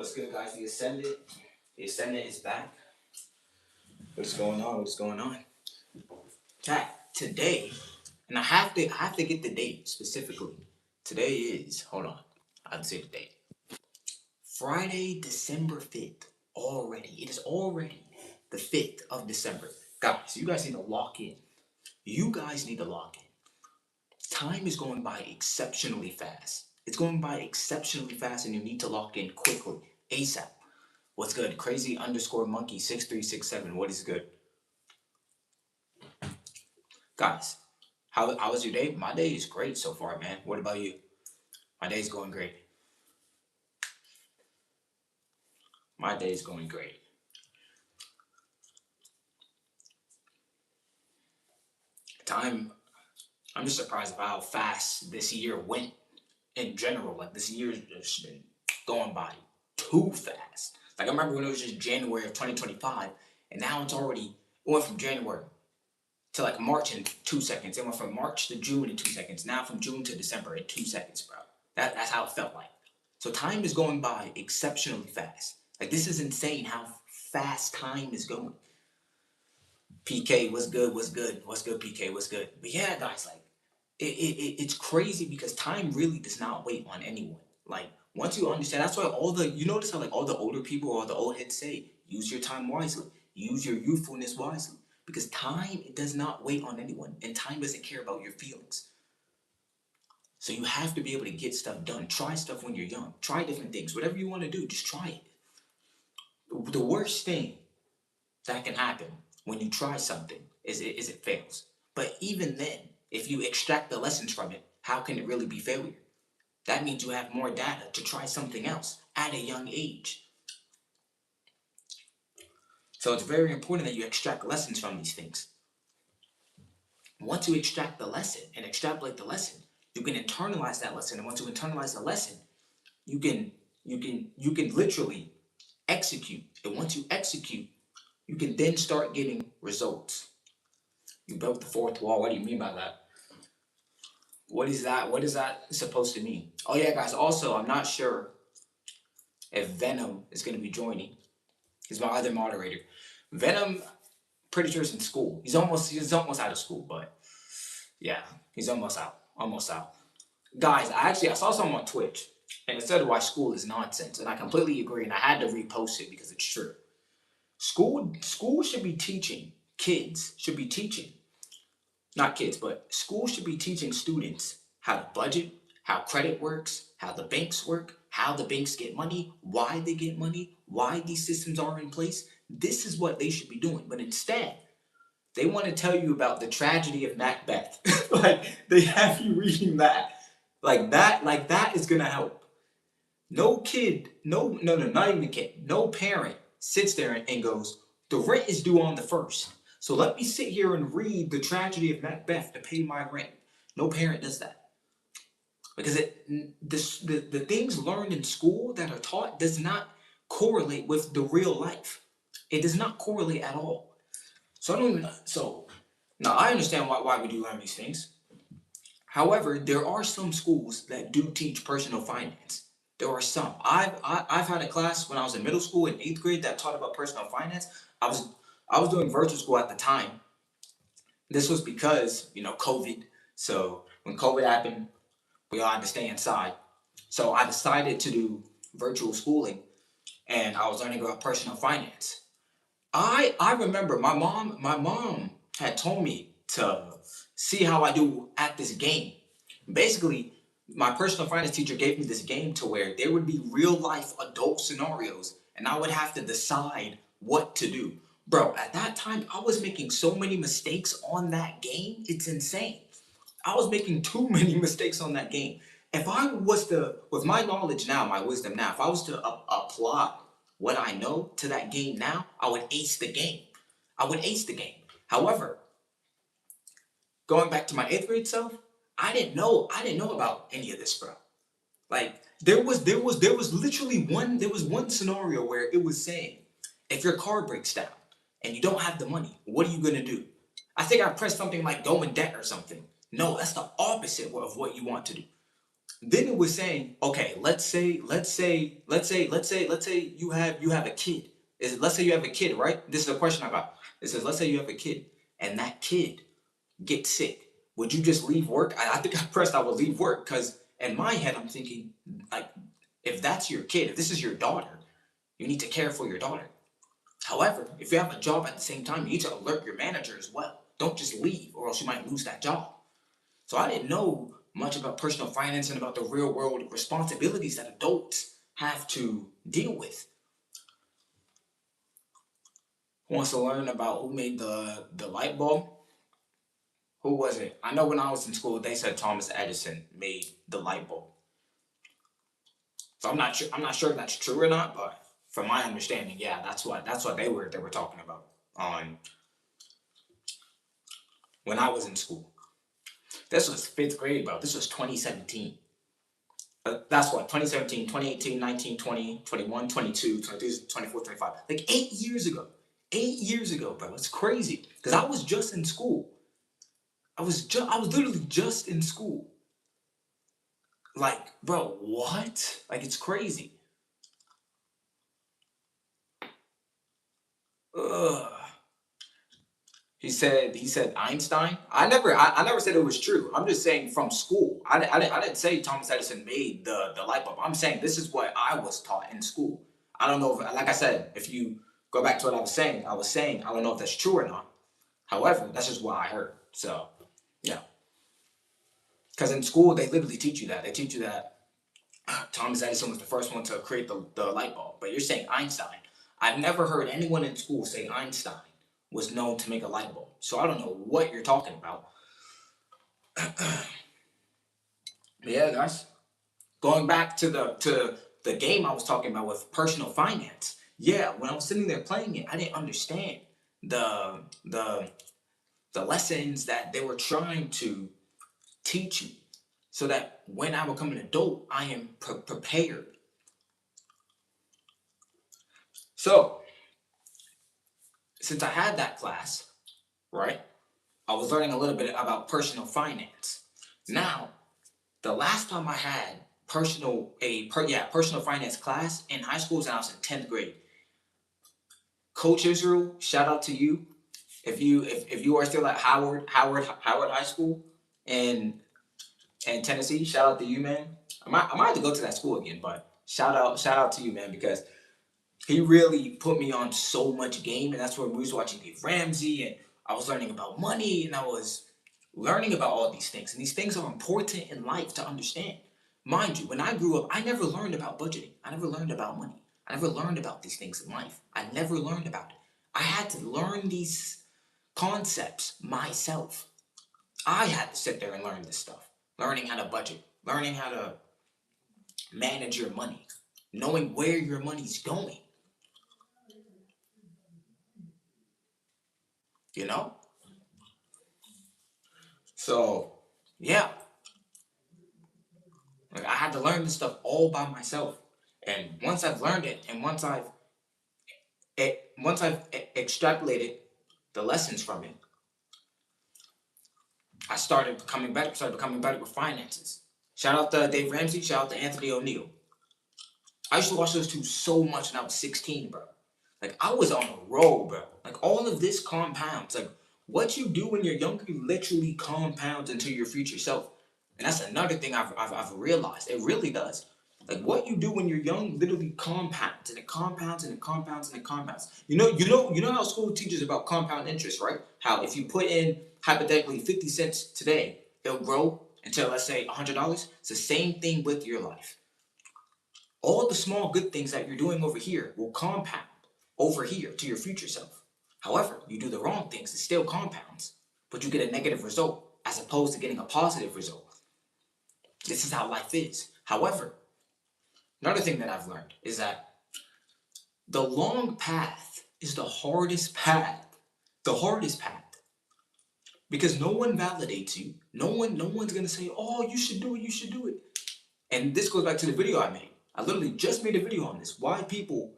What's good, guys? The Ascendant. The Ascendant is back. What's going on? What's going on? Chat, today, and I have to get the date specifically. Today is, hold on. I have to say the date. Friday, December 5th. Already. It is already the 5th of December. Guys, you guys need to lock in. You guys need to lock in. Time is going by exceptionally fast. It's going by exceptionally fast, and you need to lock in quickly, ASAP. What's good? Crazy underscore monkey 6367. What is good? Guys, how was your day? My day is great so far, man. What about you? My day's going great. My day's going great. I'm just surprised about how fast this year went in general. Like, this year's just been going by too fast. Like, I remember when it was just January of 2025, and now it went from January to like March in 2 seconds. It went from March to June in 2 seconds. Now from June to December in 2 seconds, bro. That's how it felt like. So time is going by exceptionally fast. Like, this is insane how fast time is going. PK, what's good? What's good? What's good, PK? What's good? But yeah, guys, like, it's crazy because time really does not wait on anyone. Like, once you understand, that's why you notice how like all the older people or the old heads say, use your time wisely, use your youthfulness wisely, because time, it does not wait on anyone, and time doesn't care about your feelings. So you have to be able to get stuff done. Try stuff when you're young. Try different things. Whatever you want to do, just try it. The worst thing that can happen when you try something is it fails. But even then, if you extract the lessons from it, how can it really be failure? That means you have more data to try something else at a young age. So it's very important that you extract lessons from these things. Once you extract the lesson and extrapolate the lesson, you can internalize that lesson. And once you internalize the lesson, you can literally execute. And once you execute, you can then start getting results. You built the fourth wall. What do you mean by that? What is that? What is that supposed to mean? Oh yeah, guys. Also, I'm not sure if Venom is going to be joining. He's my other moderator. Venom, pretty sure he's in school. He's almost out of school, but yeah, he's almost out. Almost out. Guys, I saw something on Twitch, and it said why school is nonsense, and I completely agree, and I had to repost it because it's true. School should be teaching, not kids, but school should be teaching students how to budget, how credit works, how the banks work, how the banks get money, why they get money, why these systems are in place. This is what they should be doing. But instead, they want to tell you about the tragedy of Macbeth. Like, they have you reading that. Like that is gonna help. No kid, no, not even a kid. No parent sits there and goes, the rent is due on the 1st. So let me sit here and read the tragedy of Macbeth to pay my rent. No parent does that. Because the things learned in school that are taught does not correlate with the real life. It does not correlate at all. Now I understand why we do learn these things. However, there are some schools that do teach personal finance. There are some. I've had a class when I was in middle school in 8th grade that taught about personal finance. I was doing virtual school at the time. This was because, COVID. So when COVID happened, we all had to stay inside. So I decided to do virtual schooling, and I was learning about personal finance. I remember my mom had told me to see how I do at this game. Basically, my personal finance teacher gave me this game to where there would be real life adult scenarios, and I would have to decide what to do. Bro, at that time, I was making so many mistakes on that game. It's insane. I was making too many mistakes on that game. If I was to, with my knowledge now, my wisdom now, if I was to apply what I know to that game now, I would ace the game. However, going back to my 8th grade self, I didn't know about any of this, bro. Like, there was literally one scenario where it was saying, if your car breaks down and you don't have the money, what are you gonna do? I think I pressed something like go in debt or something. No, that's the opposite of what you want to do. Then it was saying, okay, let's say you have a kid. Let's say you have a kid, right? This is a question I got. It says, let's say you have a kid, and that kid gets sick. Would you just leave work? I think I pressed I would leave work because in my head I'm thinking, like, if that's your kid, if this is your daughter, you need to care for your daughter. However, if you have a job at the same time, you need to alert your manager as well. Don't just leave, or else you might lose that job. So I didn't know much about personal finance and about the real world responsibilities that adults have to deal with. Who wants to learn about who made the light bulb? Who was it? I know when I was in school, they said Thomas Edison made the light bulb. So I'm not sure. I'm not sure if that's true or not, but from my understanding, yeah, that's what they were talking about on when I was in school. This was fifth grade, bro. This was 2017. That's what, 2017, 2018, 19, 20, 21, 22, 23, 24, 25. Like 8 years ago. 8 years ago, bro. It's crazy. Because I was just in school. I was literally just in school. Like, bro, what? Like, it's crazy. Ugh. He said Einstein. I never said it was true. I'm just saying from school. I didn't say Thomas Edison made the light bulb. I'm saying this is what I was taught in school. I don't know if, like I said, if you go back to what I was saying I don't know if that's true or not. However, that's just what I heard. So yeah, because in school they literally teach you that. They teach you that Thomas Edison was the first one to create the light bulb. But you're saying Einstein. I've never heard anyone in school say Einstein was known to make a light bulb. So I don't know what you're talking about. But yeah, guys. Going back to the game I was talking about with personal finance. Yeah, when I was sitting there playing it, I didn't understand the the the lessons that they were trying to teach me, so that when I become an adult, I am prepared. So since I had that class, right, I was learning a little bit about personal finance. Now, the last time I had personal finance class in high school was when I was in 10th grade. Coach Israel, shout out to you. If you are still at Howard High School in Tennessee, shout out to you, man. I might have to go to that school again, but shout out to you, man, because he really put me on so much game, and that's where we was watching Dave Ramsey, and I was learning about money, and I was learning about all these things, and these things are important in life to understand. Mind you, when I grew up, I never learned about budgeting. I never learned about money. I never learned about these things in life. I never learned about it. I had to learn these concepts myself. I had to sit there and learn this stuff. Learning how to budget, learning how to manage your money, knowing where your money's going, you know? So, yeah, like I had to learn this stuff all by myself. And once I've learned it, and once I've extrapolated the lessons from it, I started becoming better. Started becoming better with finances. Shout out to Dave Ramsey. Shout out to Anthony O'Neill. I used to watch those two so much when I was 16, bro. Like I was on a roll, bro. Like all of this compounds. Like what you do when you're younger literally compounds into your future self. And that's another thing I've realized. It really does. Like what you do when you're young literally compounds and it compounds and it compounds and it compounds. You know how school teaches about compound interest, right? How if you put in hypothetically 50 cents today, it'll grow until let's say $100. It's the same thing with your life. All the small good things that you're doing over here will compound over here to your future self. However, you do the wrong things, it still compounds, but you get a negative result as opposed to getting a positive result. This is how life is. However, another thing that I've learned is that the long path is the hardest path. The hardest path. Because no one validates you. No one's gonna say, oh, you should do it, you should do it. And this goes back to the video I made. I literally just made a video on this. Why people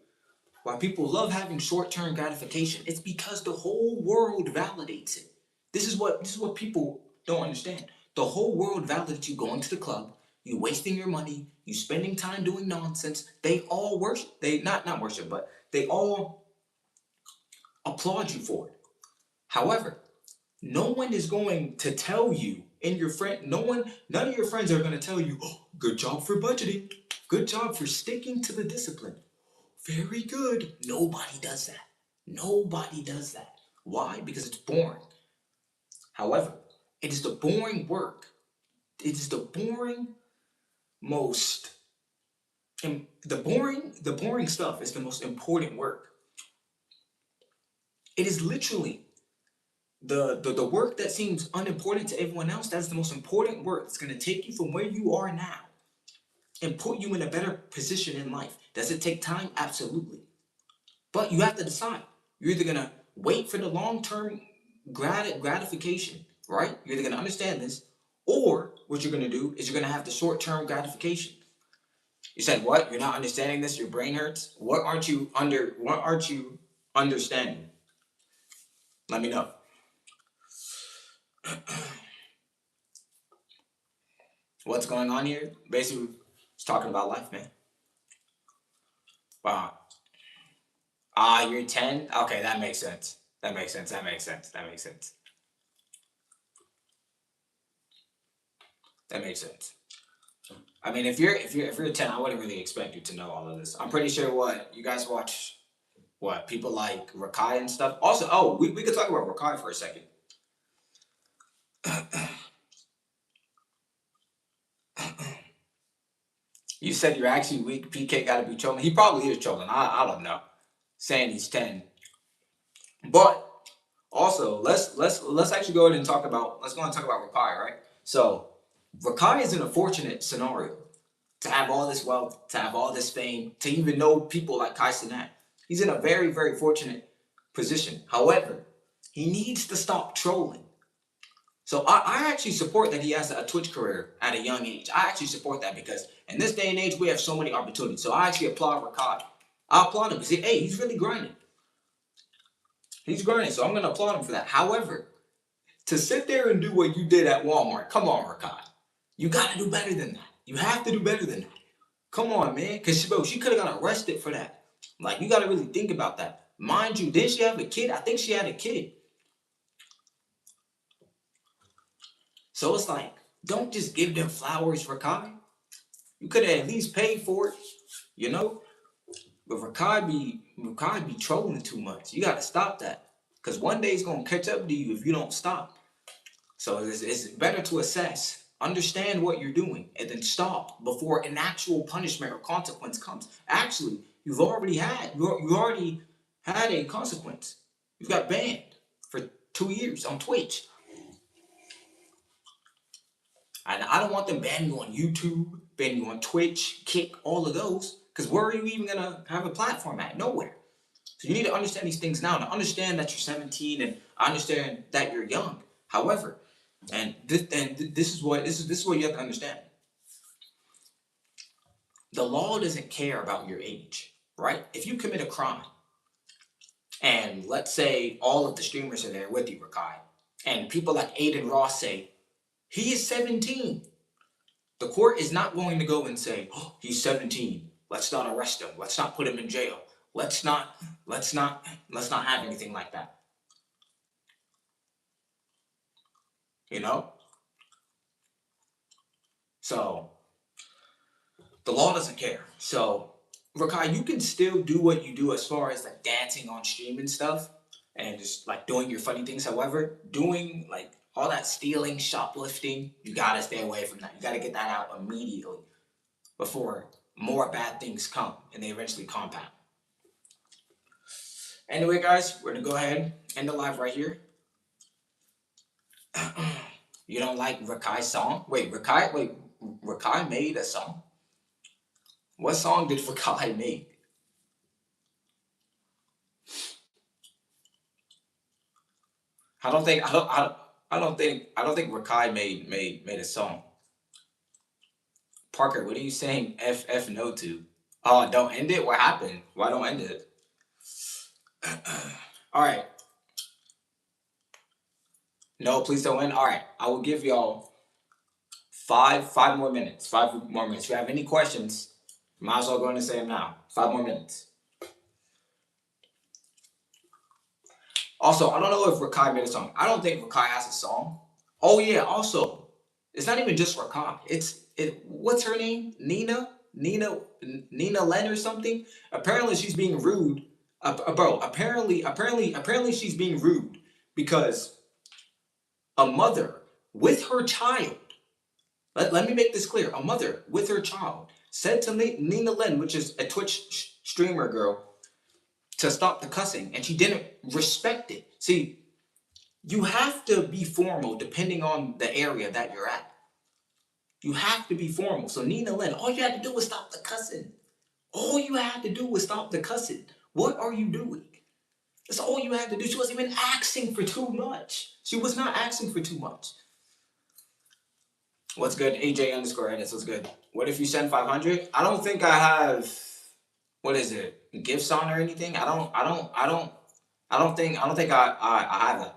love having short-term gratification. It's because the whole world validates it. This is what people don't understand. The whole world validates you going to the club, you wasting your money, you spending time doing nonsense. They all worship. They not worship, but they all applaud you for it. However, no one is going to tell you in your friend, none of your friends are going to tell you, oh, good job for budgeting. Good job for sticking to the discipline. Very good. Nobody does that. Nobody does that. Why? Because it's boring. However, it is the boring work. It is the boring most the boring stuff is the most important work. It is literally the work that seems unimportant to everyone else. That's the most important work. It's going to take you from where you are now and put you in a better position in life. Does it take time? Absolutely. But you have to decide. You're either going to wait for the long-term gratification, right? You're either going to understand this, or what you're going to do is you're going to have the short-term gratification. You said, what? You're not understanding this? Your brain hurts? What aren't you understanding? Let me know. What's going on here? Basically, it's talking about life, man. Wow. You're 10? Okay, that makes sense. That makes sense. That makes sense. That makes sense. That makes sense. I mean, if you're 10, I wouldn't really expect you to know all of this. I'm pretty sure what you guys watch, what people like Rakai and stuff. Also, oh, we could talk about Rakai for a second. You said you're actually weak. PK got to be trolling. He probably is trolling. I don't know. Saying he's 10, but also let's actually go ahead and talk about let's go and talk about Rakai, right? So Rakai is in a fortunate scenario to have all this wealth, to have all this fame, to even know people like Kai Cenat. He's in a very, very fortunate position. However, he needs to stop trolling. So I actually support that he has a Twitch career at a young age. I actually support that because in this day and age, we have so many opportunities. So I actually applaud Rakai. I applaud him because he's really grinding. He's grinding, so I'm going to applaud him for that. However, to sit there and do what you did at Walmart, come on, Rakai. You got to do better than that. You have to do better than that. Come on, man. Because, bro, she could have got arrested for that. Like, you got to really think about that. Mind you, did she have a kid? I think she had a kid. So it's like, don't just give them flowers, Rakai. You could have at least paid for it, you know? But Rakai be trolling too much. You got to stop that. Because one day it's going to catch up to you if you don't stop. So it's better to assess, understand what you're doing, and then stop before an actual punishment or consequence comes. Actually, you already had a consequence. You got banned for 2 years on Twitch. And I don't want them banning you on YouTube, banning you on Twitch, Kick, all of those. Because where are you even going to have a platform at? Nowhere. So you need to understand these things now. And I understand that you're 17 and I understand that you're young. However, this is what you have to understand. The law doesn't care about your age, right? If you commit a crime, and let's say all of the streamers are there with you, Rakai, and people like Aiden Ross say, he is 17. The court is not going to go and say, oh, he's 17. Let's not arrest him. Let's not put him in jail. Let's not have anything like that. You know? So the law doesn't care. So Rakai, you can still do what you do as far as like dancing on stream and stuff and just like doing your funny things. However, doing like all that stealing, shoplifting, you gotta stay away from that. You gotta get that out immediately before more bad things come and they eventually compound. Anyway, guys, we're gonna go ahead end the live right here. You don't like Rakai's song? Rakai made a song? What song did Rakai make? I don't think Rakai made a song. Parker, what are you saying F no to? Oh, don't end it? What happened? Why don't end it? Alright. No, please don't end. Alright. I will give y'all Five more minutes. 5 more minutes. If you have any questions, might as well go in and say them now. 5 more minutes. Also, I don't know if Rakai made a song. I don't think Rakai has a song. Oh yeah. Also, it's not even just Rakai. What's her name? Nina Len or something. Apparently, she's being rude. Bro. Apparently, she's being rude because a mother with her child. Let me make this clear. A mother with her child said to Nina Len, which is a Twitch streamer girl, to stop the cussing, and she didn't respect it. See, you have to be formal depending on the area that you're at. You have to be formal. So Nina Lynn, all you had to do was stop the cussing. All you had to do was stop the cussing. What are you doing? That's all you had to do. She wasn't even asking for too much. She was not asking for too much. What's good? AJ underscore edits. What's good? What if you send 500? I don't think I have. What is it? Gifts on or anything? I don't think I have that.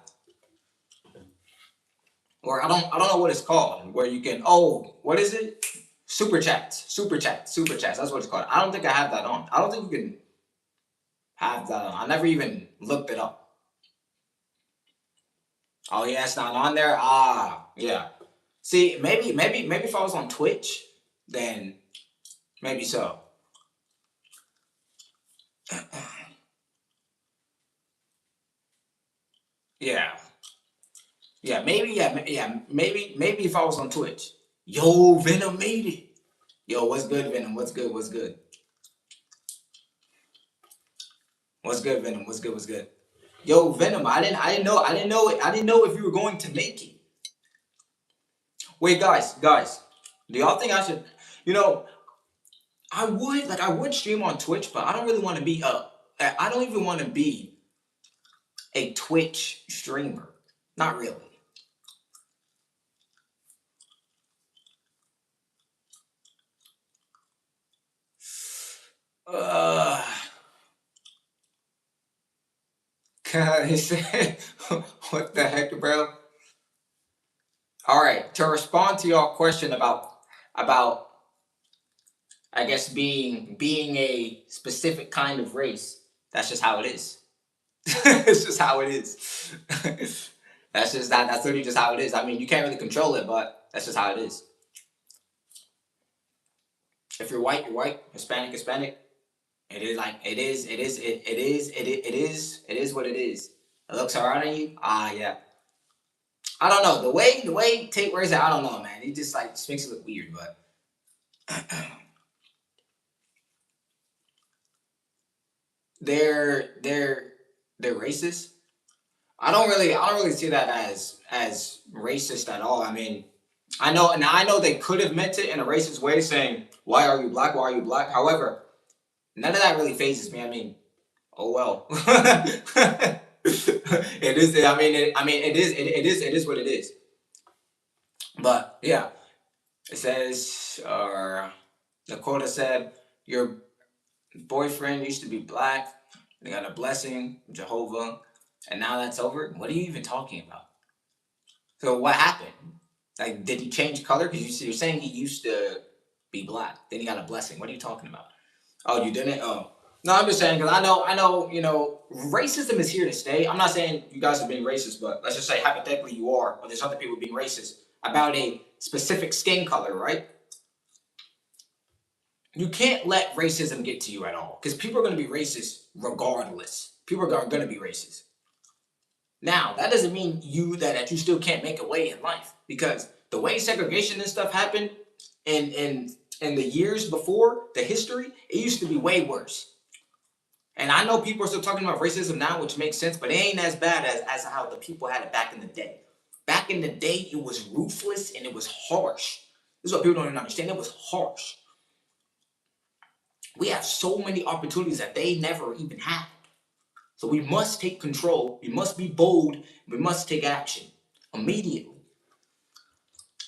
Or I don't know what it's called. Where you can what is it? Super chats. That's what it's called. I don't think I have that on. I don't think you can have that on. I never even looked it up. Oh yeah, it's not on there. Yeah. See, maybe if I was on Twitch, then maybe so. Yeah. Yeah, maybe if I was on Twitch. Yo, Venom made it. Yo, what's good, Venom? What's good? What's good, Venom? What's good? Yo, Venom, I didn't know if you were going to make it. Wait, guys, do y'all think I should? I would stream on Twitch, but I don't really want to be I don't even want to be a Twitch streamer. Not really. He said, what the heck, bro? All right, to respond to your question about I guess being a specific kind of race, that's just how it is. It's just how it is. That's literally just how it is. I mean, you can't really control it, but that's just how it is. If you're white, you're white. Hispanic. It is what it is. It looks hard on you. Yeah. I don't know. The way Tate wears it, I don't know, man. He just makes it look weird, but they're racist. I don't really see that as racist at all. I mean, I know they could have meant it in a racist way, saying, "Why are you black? Why are you black?" However, none of that really phases me. I mean, oh well. It is. It is what it is. But yeah, it says, Dakota said, your boyfriend used to be black. They got a blessing, Jehovah, and now that's over. What are you even talking about? So what happened? Did he change color? Because you're saying he used to be black. Then he got a blessing. What are you talking about? Oh, you didn't? Oh. No, I'm just saying, because I know, racism is here to stay. I'm not saying you guys are being racist, but let's just say hypothetically you are, or there's other people being racist about a specific skin color, right? You can't let racism get to you at all, because people are going to be racist regardless. People are going to be racist. Now, that doesn't mean that you still can't make a way in life, because the way segregation and stuff happened in the years before, the history, it used to be way worse. And I know people are still talking about racism now, which makes sense, but it ain't as bad as how the people had it back in the day. Back in the day, it was ruthless and it was harsh. This is what people don't even understand. It was harsh. We have so many opportunities that they never even had. So we must take control. We must be bold. We must take action immediately.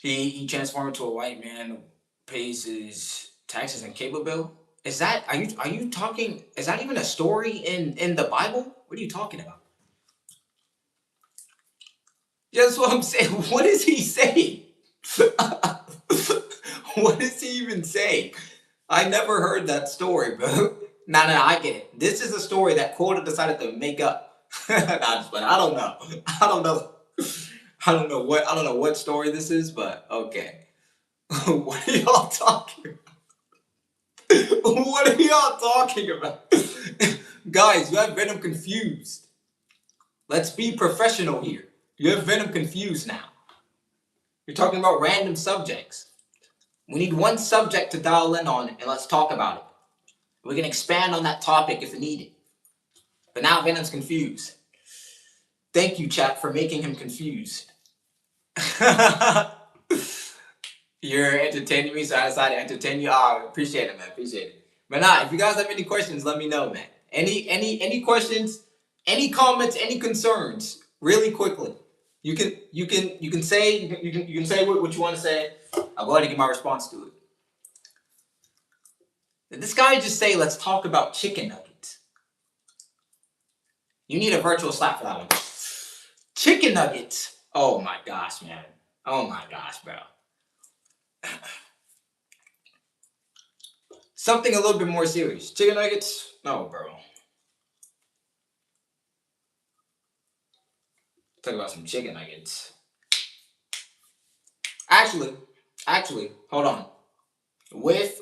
He transformed into a white man who pays his taxes and cable bill. Is that are you talking? Is that even a story in the Bible? What are you talking about? Yeah, that's what I'm saying. What is he saying? What does he even say? I never heard that story, bro. Nah, nah, I get it. This is a story that Quota decided to make up. But I don't know. I don't know. I don't know what story this is, but okay. What are y'all talking about? What are y'all talking about? Guys, you have Venom confused. Let's be professional here. You have Venom confused now. You're talking about random subjects. We need one subject to dial in on, and let's talk about it. We can expand on that topic if needed. But now Venom's confused. Thank you, chat, for making him confused. You're entertaining me, so I decided to entertain you. Oh, appreciate it, man. Appreciate it. But nah, if you guys have any questions, let me know, man. Any questions, any comments, any concerns, really quickly. You can say you can say what you want to say. I'll go ahead and give my response to it. Did this guy just say, let's talk about chicken nuggets? You need a virtual slap for that one. Chicken nuggets. Oh my gosh, man. Oh my gosh, bro. Something a little bit more serious. Chicken nuggets? No, bro. Talk about some chicken nuggets. Actually, hold on. With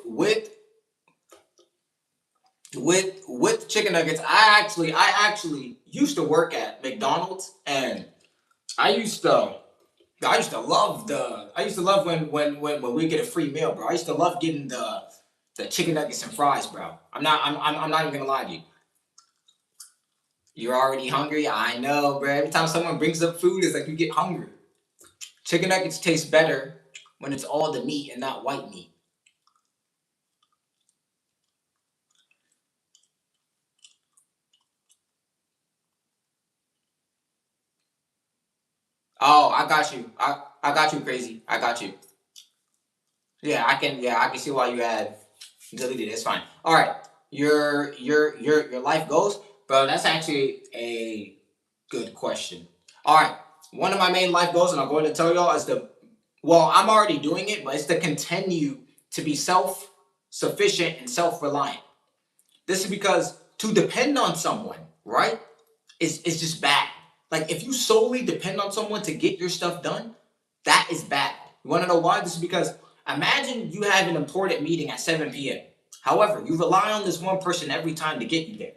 chicken nuggets, I actually used to work at McDonald's, and I used to love when we get a free meal, bro. I used to love getting the chicken nuggets and fries, bro. I'm not even gonna lie to you. You're already hungry? I know, bro. Every time someone brings up food, it's like you get hungry. Chicken nuggets taste better when it's all the meat and not white meat. Oh, I got you. I got you, crazy. I got you. Yeah, I can see why you had deleted it. It's fine. All right. Your life goals, bro. That's actually a good question. All right. One of my main life goals, and I'm going to tell y'all, is I'm already doing it, but it's to continue to be self-sufficient and self-reliant. This is because to depend on someone, right, is just bad. Like, if you solely depend on someone to get your stuff done, that is bad. You want to know why? This is because imagine you have an important meeting at 7 p.m. However, you rely on this one person every time to get you there.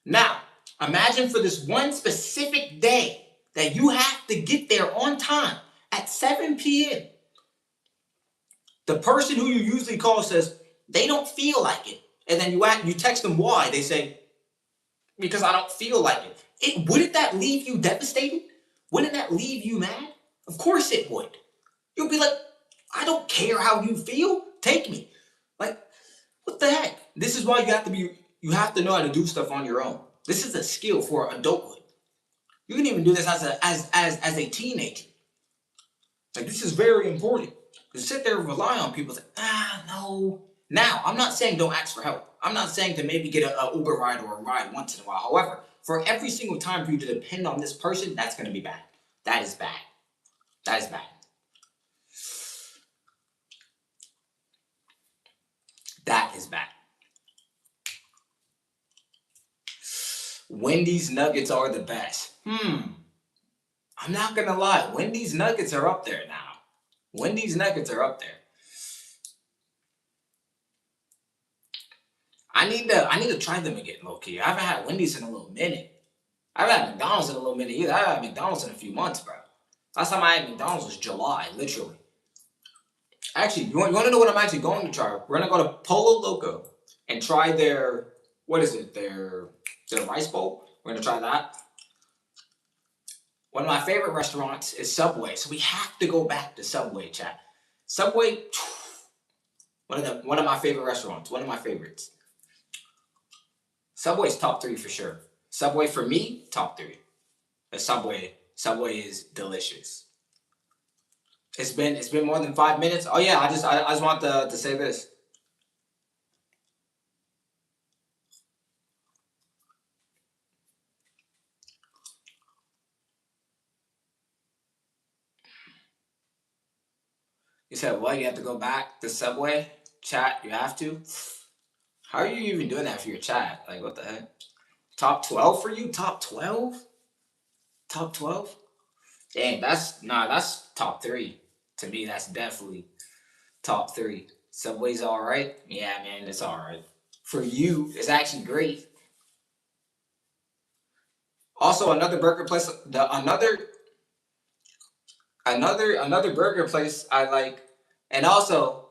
Now, imagine for this one specific day that you have to get there on time at 7 p.m. The person who you usually call says they don't feel like it. And then you text them why. They say, because I don't feel like it. Wouldn't that leave you devastated? Wouldn't that leave you mad? Of course it would. You'll be like, I don't care how you feel. Take me. Like, what the heck? This is why you have to know how to do stuff on your own. This is a skill for adulthood. You can even do this as a teenager. Like, this is very important. To sit there and rely on people, say, no. Now, I'm not saying don't ask for help. I'm not saying to maybe get a Uber ride or a ride once in a while. However, for every single time for you to depend on this person, that's going to be bad. That is bad. That is bad. That is bad. Wendy's nuggets are the best. I'm not going to lie. Wendy's nuggets are up there now. Wendy's nuggets are up there. I need to try them again, low key. I haven't had Wendy's in a little minute. I haven't had McDonald's in a little minute either. I haven't had McDonald's in a few months, bro. Last time I had McDonald's was July, literally. Actually, you want to know what I'm actually going to try? We're gonna go to Polo Loco and try their their rice bowl. We're gonna try that. One of my favorite restaurants is Subway, so we have to go back to Subway, chat. Subway, one of my favorite restaurants. One of my favorites. Subway's top 3 for sure. Subway for me, top 3. The Subway is delicious. It's been more than 5 minutes. Oh yeah, I just want to say this. You said what? You have to go back to Subway chat. You have to. How are you even doing that for your chat? Like what the heck? Top 12 for you? Top 12? Top 12? Dang, that's top three. To me, that's definitely top three. Subway's all right. Yeah, man, it's all right. For you, it's actually great. Also, another burger place, another burger place I like, and also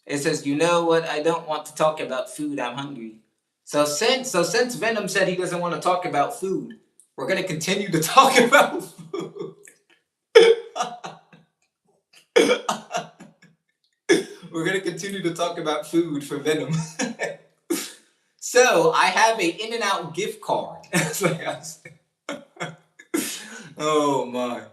it says, you know what? I don't want to talk about food. I'm hungry. So since Venom said he doesn't want to talk about food, we're gonna continue to talk about food. We're gonna continue to talk about food for Venom. So I have a In-N-Out gift card. Oh my.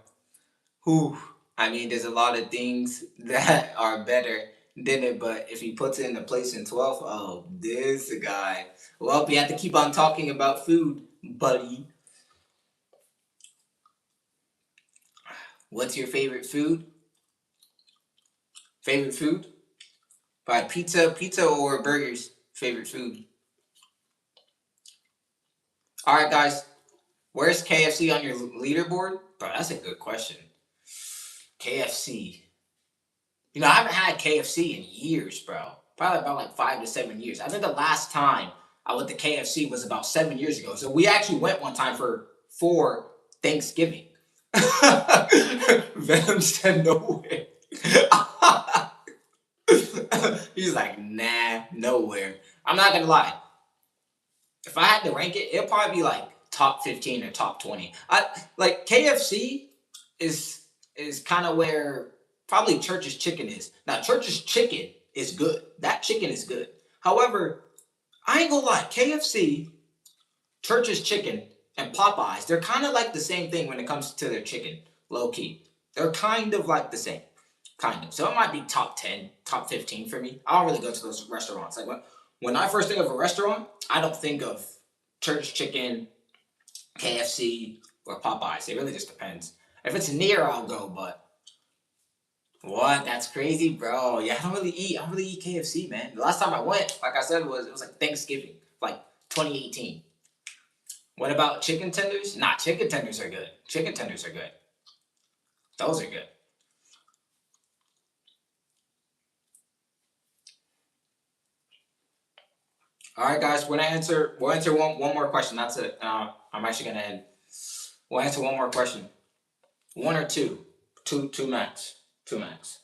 Whew. I mean, there's a lot of things that are better than it, but if he puts it in the place in 12th, oh, this guy. Well, we have to keep on talking about food, buddy. What's your favorite food? Favorite food? By pizza or burgers? Favorite food. All right, guys. Where's KFC on your leaderboard? Bro, that's a good question. KFC. You know, I haven't had KFC in years, bro. Probably about like 5 to 7 years. I think the last time I went to KFC was about 7 years ago. So we actually went one time for Thanksgiving. Venom said no way. He's like, nah, nowhere. I'm not gonna lie. If I had to rank it, it'll probably be like top 15 or top 20. I like KFC is is kind of where probably Church's Chicken is. Now Church's Chicken is good. That chicken is good. However, I ain't gonna lie, KFC, Church's Chicken, and Popeyes, they're kind of like the same thing when it comes to their chicken, low key. They're kind of like the same. Kind of. So it might be top 10, top 15 for me. I don't really go to those restaurants. Like when I first think of a restaurant, I don't think of Church's Chicken, KFC, or Popeyes. It really just depends. If it's near, I'll go, but what? That's crazy, bro. Yeah, I don't really eat KFC, man. The last time I went, like I said, it was like Thanksgiving, like 2018. What about chicken tenders? Nah, chicken tenders are good. Chicken tenders are good. Those are good. All right, guys. We'll answer one more question. That's it. I'm actually gonna end. We'll answer one more question. One or two. Two max. Two max.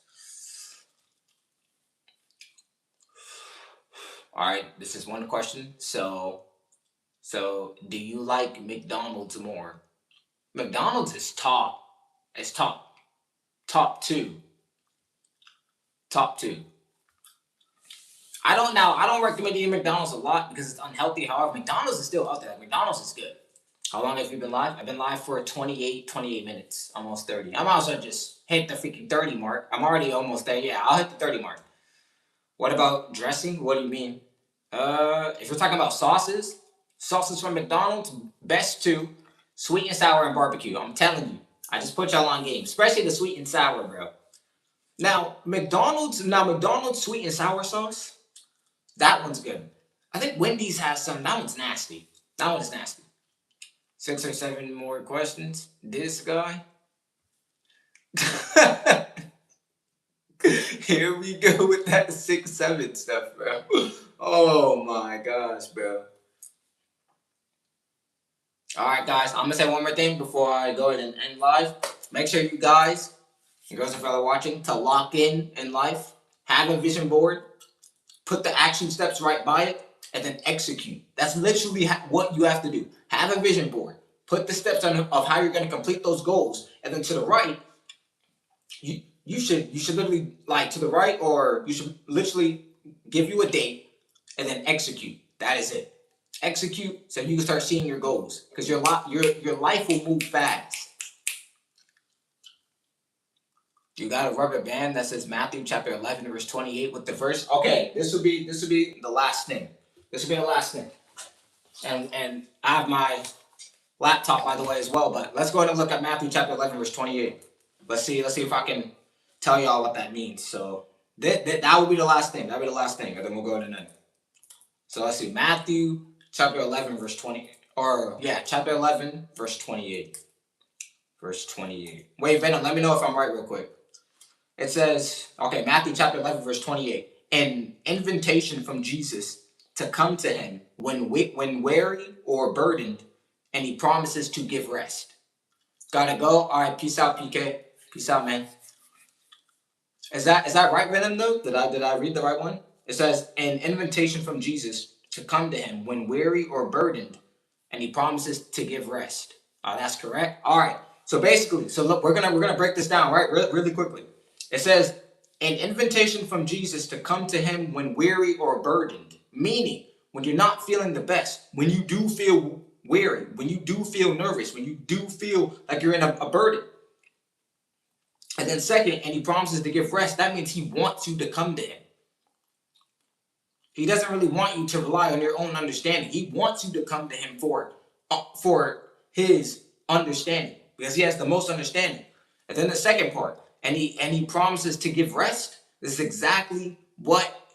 All right. This is one question. So do you like McDonald's more? McDonald's is top. It's top two. Top two. I don't recommend eating McDonald's a lot because it's unhealthy. However, McDonald's is still out there. Like, McDonald's is good. How long have you been live? I've been live for 28 minutes, almost 30. I might as well just hit the freaking 30 mark. I'm already almost there. Yeah, I'll hit the 30 mark. What about dressing? What do you mean? If you're talking about sauces from McDonald's, best two, sweet and sour and barbecue. I'm telling you. I just put y'all on game, especially the sweet and sour, bro. Now McDonald's sweet and sour sauce, that one's good. I think Wendy's has some. That one's nasty. That one is nasty. 6 or 7 more questions. This guy. Here we go with that 6, 7 stuff, bro. Oh my gosh, bro. All right, guys. I'm gonna say one more thing before I go ahead and end live. Make sure you guys, and girls and fellow watching, to lock in life. Have a vision board. Put the action steps right by it, and then execute. That's literally what you have to do. Have a vision board. Put the steps of how you're going to complete those goals, and then to the right, you should literally, like, to the right, or you should literally give you a date and then execute. That is it. Execute so you can start seeing your goals, because your life will move fast. You got a rubber band that says Matthew chapter 11 verse 28 with the verse. Okay, this will be the last thing. This will be the last thing. And I have my laptop, by the way, as well. But let's go ahead and look at Matthew chapter 11 verse 28. Let's see if I can tell y'all what that means. So that will be the last thing. That'll be the last thing, and then we'll go to none. So let's see, Matthew chapter 11, verse 20, or yeah, chapter 11, verse 28. Verse 28. Wait, Venom, let me know if I'm right real quick. It says, okay, Matthew chapter 11, verse 28. An invitation from Jesus to come to him when weary or burdened, and he promises to give rest. Gotta go. All right, peace out, PK. Peace out, man. Is that right, Venom? Though did I read the right one? It says an invitation from Jesus to come to him when weary or burdened, and he promises to give rest. That's correct. All right. So basically, look, we're gonna break this down right really quickly. It says an invitation from Jesus to come to him when weary or burdened, meaning when you're not feeling the best, when you do feel weary, when you do feel nervous, when you do feel like you're in a burden. And then second, and he promises to give rest. That means he wants you to come to him. He doesn't really want you to rely on your own understanding. He wants you to come to him for his understanding, because he has the most understanding. And then the second part, and he promises to give rest. This is exactly what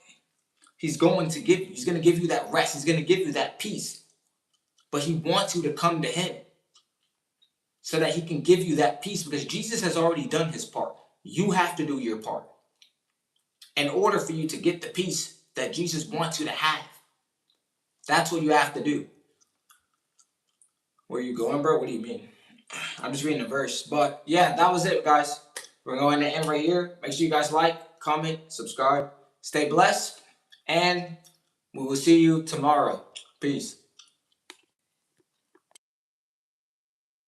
he's going to give you. He's going to give you that rest. He's going to give you that peace. But he wants you to come to him so that he can give you that peace, because Jesus has already done his part. You have to do your part in order for you to get the peace that Jesus wants you to have. That's what you have to do. Where are you going, bro? What do you mean? I'm just reading the verse. But yeah, that was it, guys. We're going to end right here. Make sure you guys like, comment, subscribe. Stay blessed. And we will see you tomorrow. Peace.